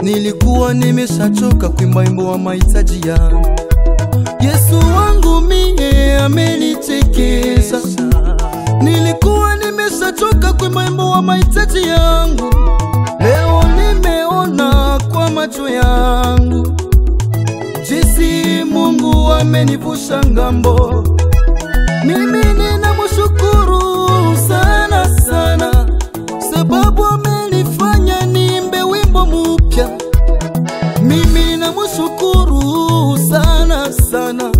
Nilikuwa nimeshachoka kuimba wimbo wa mahitaji yangu. Yesu wangu mie amenitekesa. Nilikuwa nimeshachoka kuimba wimbo wa mahitaji yangu. Leo nimeona kwa macho yangu jinsi Mungu amenivusha ngambo. Mimi ninamshukuru sana sana, sababu amenifanya niimbe wimbo mpya. Mimi ninamshukuru sana sana,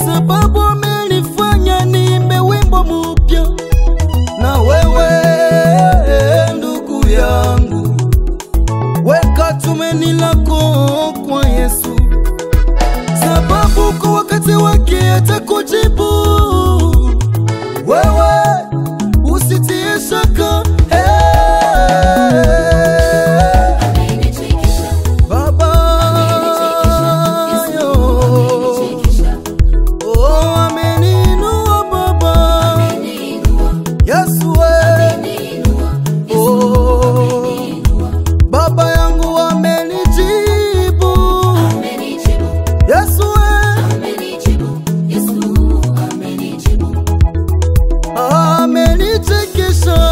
sababu amenifanya niimbe wimbo mpya. Na wewe ndugu yangu, weka tumaini lako kwa Yesu, sababu kwa wakati wake atakujibu. Wewe usitie shaka. Baba yo, oh ameninua Baba Yesu we, oh Baba yangu amenijibu Yesu we, amenichekesha.